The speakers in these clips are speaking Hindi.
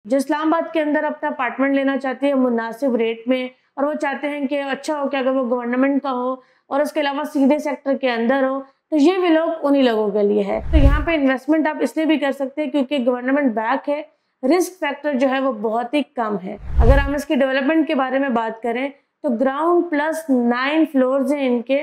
जो इस्लामाबाद के अंदर अपना अपार्टमेंट लेना चाहती है मुनासिब रेट में, और वो चाहते हैं कि अच्छा हो कि अगर वो गवर्नमेंट का हो और उसके अलावा सीधे सेक्टर के अंदर हो, तो ये व्लॉग उन्हीं लोगों के लिए है। तो यहाँ पे इन्वेस्टमेंट आप इसलिए भी कर सकते हैं क्योंकि गवर्नमेंट बैक है, रिस्क फैक्टर जो है वो बहुत ही कम है। अगर हम इसकी डेवलपमेंट के बारे में बात करें तो ग्राउंड प्लस 9 फ्लोर्स हैं इनके।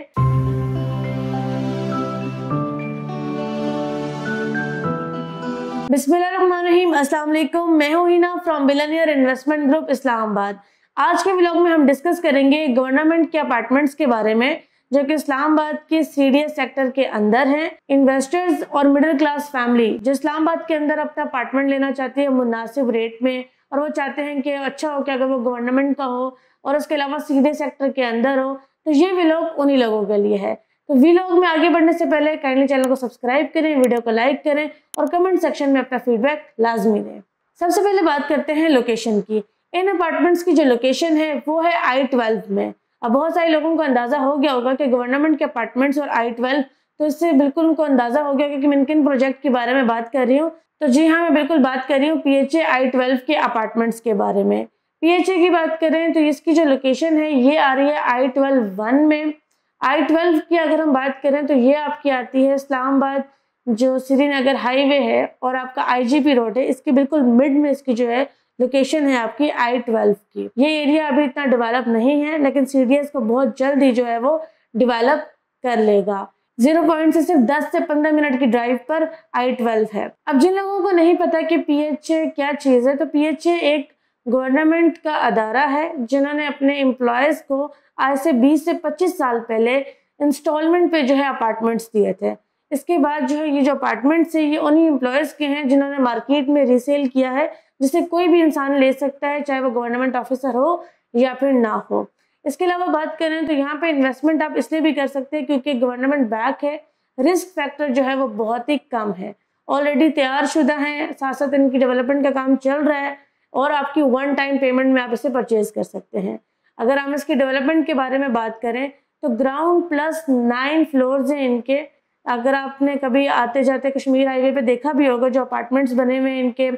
बिस्मिल्लाहिर्रहमानिर्रहीम, अस्सलाम वालेकुम। मैं हूं Hina from billionaire investment group Islamabad. आज के व्लॉग में हम डिस्कस करेंगे गवर्नमेंट के अपार्टमेंट्स के बारे में जो कि इस्लामाबाद के सीडीएस सेक्टर के अंदर हैं। इन्वेस्टर्स और मिडिल क्लास फैमिली जो इस्लामाबाद के अंदर अपना अपार्टमेंट लेना चाहती है मुनासिब रेट में, और वो चाहते हैं कि अच्छा हो कि अगर वो गवर्नमेंट का हो और उसके अलावा सीधे सेक्टर के अंदर हो, तो ये व्लॉग उन्हीं लोगों के लिए है। तो व्लॉग में आगे बढ़ने से पहले काइंडली चैनल को सब्सक्राइब करें, वीडियो को लाइक करें और कमेंट सेक्शन में अपना फीडबैक लाजमी दें। सबसे पहले बात करते हैं लोकेशन की। इन अपार्टमेंट्स की जो लोकेशन है वो है I-12 में। अब बहुत सारे लोगों को अंदाजा हो गया होगा कि गवर्नमेंट के अपार्टमेंट्स और I-12, तो इससे बिल्कुल उनको अंदाजा हो गया कि मैं किन प्रोजेक्ट के बारे में बात कर रही हूँ। तो जी हाँ, मैं बिल्कुल बात कर रही हूँ PHA I-12 के अपार्टमेंट्स के बारे में। PHA की बात करें तो इसकी जो लोकेशन है ये आ रही है I-12 में। I-12 की अगर हम बात करें तो ये आपकी आती है इस्लामाबाद जो श्रीनगर हाईवे है और आपका IGP रोड है, इसके बिल्कुल मिड में इसकी जो है लोकेशन है आपकी I-12 की। ये एरिया अभी इतना डेवलप नहीं है, लेकिन CDS को बहुत जल्द ही जो है वो डेवलप कर लेगा। 0 पॉइंट से सिर्फ 10 से 15 मिनट की ड्राइव पर I-12 है। अब जिन लोगों को नहीं पता कि PHA क्या चीज़ है, तो PHA एक गवर्नमेंट का अदारा है जिन्होंने अपने एम्प्लॉयज़ को आज से 20 से 25 साल पहले इंस्टॉलमेंट पे जो है अपार्टमेंट्स दिए थे। इसके बाद जो है ये जो अपार्टमेंट्स है ये उन्हीं एम्प्लॉयज़ के हैं जिन्होंने मार्केट में रीसेल किया है, जिसे कोई भी इंसान ले सकता है, चाहे वो गवर्नमेंट ऑफिसर हो या फिर ना हो। इसके अलावा बात करें तो यहाँ पे इन्वेस्टमेंट आप इसलिए भी कर सकते हैं क्योंकि गवर्नमेंट बैक है, रिस्क फैक्टर जो है वो बहुत ही कम है। ऑलरेडी तैयार शुदा हैं, साथ साथ इनकी डेवलपमेंट का काम चल रहा है और आपकी 1 टाइम पेमेंट में आप इसे परचेज कर सकते हैं। अगर हम इसकी डेवलपमेंट के बारे में बात करें तो ग्राउंड प्लस 9 फ्लोर्स हैं इनके। अगर आपने कभी आते जाते कश्मीर हाईवे पे देखा भी होगा, जो अपार्टमेंट्स बने हुए हैं इनके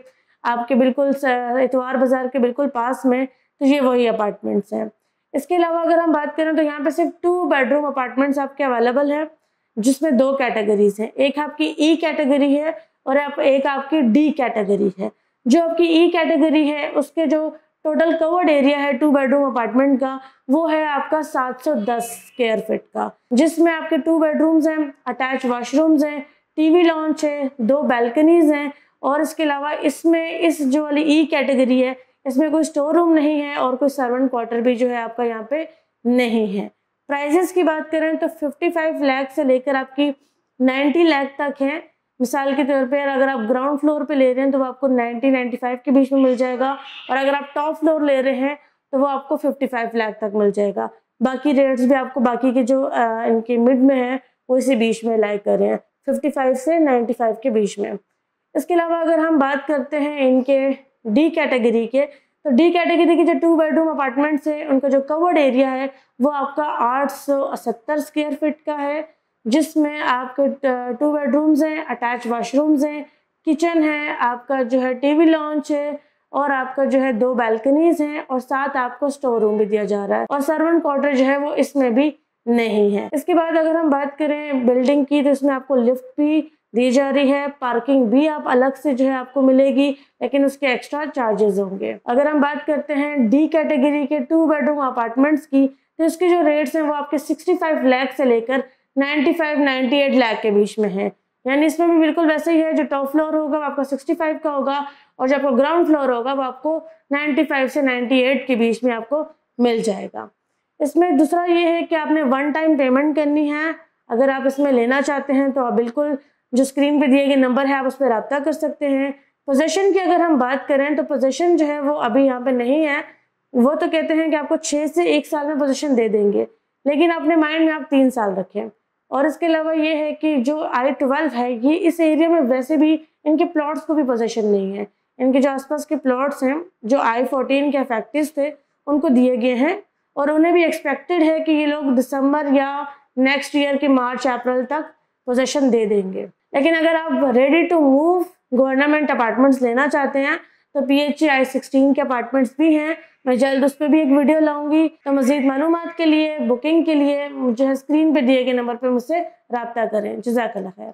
आपके बिल्कुल इतवार बाजार के बिल्कुल पास में, तो ये वही अपार्टमेंट्स हैं। इसके अलावा अगर हम बात करें तो यहाँ पे सिर्फ 2 बेडरूम अपार्टमेंट्स आपके अवेलेबल हैं, जिसमें 2 कैटेगरीज हैं। एक आपकी E कैटेगरी है और एक आपकी D कैटेगरी है। जो आपकी E कैटेगरी है उसके जो टोटल कवर्ड एरिया है 2 बेडरूम अपार्टमेंट का वो है आपका 710 स्क्वायर फीट का, जिसमें आपके 2 बेडरूम्स हैं, अटैच वॉशरूम्स हैं, टीवी लॉन्च है, 2 बैल्कनीज हैं, और इसके अलावा इसमें इस जो वाली E कैटेगरी है इसमें कोई स्टोर रूम नहीं है और कोई सर्वेंट क्वार्टर भी जो है आपका यहाँ पे नहीं है। प्राइजेस की बात करें तो 55 लाख से लेकर आपकी 90 लाख तक है। मिसाल के तौर पे अगर आप ग्राउंड फ्लोर पे ले रहे हैं तो वो आपको 90-95 के बीच में मिल जाएगा, और अगर आप टॉप फ्लोर ले रहे हैं तो वो आपको 55 लाख तक मिल जाएगा। बाकी रेट्स भी आपको बाकी के जो इनके मिड में है वो इसी बीच में लाई कर रहे हैं, 55 से 95 के बीच में। इसके अलावा अगर हम बात करते हैं इनके D कैटेगरी के, तो D कैटेगरी के जो 2 बेडरूम अपार्टमेंट्स है उनका जो कवर्ड एरिया है वो आपका 870 स्क्वायर फीट का है, जिसमें आपके 2 बेडरूम्स हैं, अटैच वॉशरूम्स हैं, किचन है, आपका जो है टीवी लॉन्च है, और आपका जो है 2 बैल्कनीज हैं, और साथ आपको स्टोर रूम भी दिया जा रहा है, और सर्वेंट क्वार्टर जो है वो इसमें भी नहीं है। इसके बाद अगर हम बात करें बिल्डिंग की तो इसमें आपको लिफ्ट भी दी जा रही है, पार्किंग भी आप अलग से जो है आपको मिलेगी, लेकिन उसके एक्स्ट्रा चार्जेस होंगे। अगर हम बात करते हैं D कैटेगरी के 2 बेडरूम अपार्टमेंट्स की, तो इसके जो रेट्स हैं वो आपके 65 लाख से लेकर 95-98 लाख के बीच में है। यानी इसमें भी बिल्कुल वैसे ही है, जो टॉप फ्लोर होगा वो आपका 65 का होगा, और जो आपका ग्राउंड फ्लोर होगा वो आपको 95 से 98 के बीच में आपको मिल जाएगा। इसमें दूसरा ये है कि आपने 1 टाइम पेमेंट करनी है। अगर आप इसमें लेना चाहते हैं तो आप बिल्कुल जो स्क्रीन पे दिए गए नंबर है आप उस पर रब्ता कर सकते हैं। पोजीशन की अगर हम बात करें तो पोजीशन जो है वो अभी यहाँ पे नहीं है। वो तो कहते हैं कि आपको 6 से 1 साल में पोजीशन दे देंगे, लेकिन अपने माइंड में आप 3 साल रखें। और इसके अलावा ये है कि जो I-12 है ये इस एरिया में वैसे भी इनके प्लॉट्स को भी पोजीशन नहीं है। इनके जो आसपास के प्लॉट्स हैं जो I-14 के अफेक्टिव्स थे उनको दिए गए हैं, और उन्हें भी एक्सपेक्टेड है कि ये लोग दिसंबर या नेक्स्ट ईयर के मार्च अप्रैल तक पोजीशन दे देंगे। लेकिन अगर आप ready to move government apartments लेना चाहते हैं तो PHA I-16 के अपार्टमेंट्स भी हैं। मैं जल्द उस पर भी एक वीडियो लाऊंगी। तो मज़ीद मालूमात के लिए, बुकिंग के लिए मुझे स्क्रीन पे दिए गए नंबर पर मुझसे रब्ता करें। जज़ाकल्लाह खैर।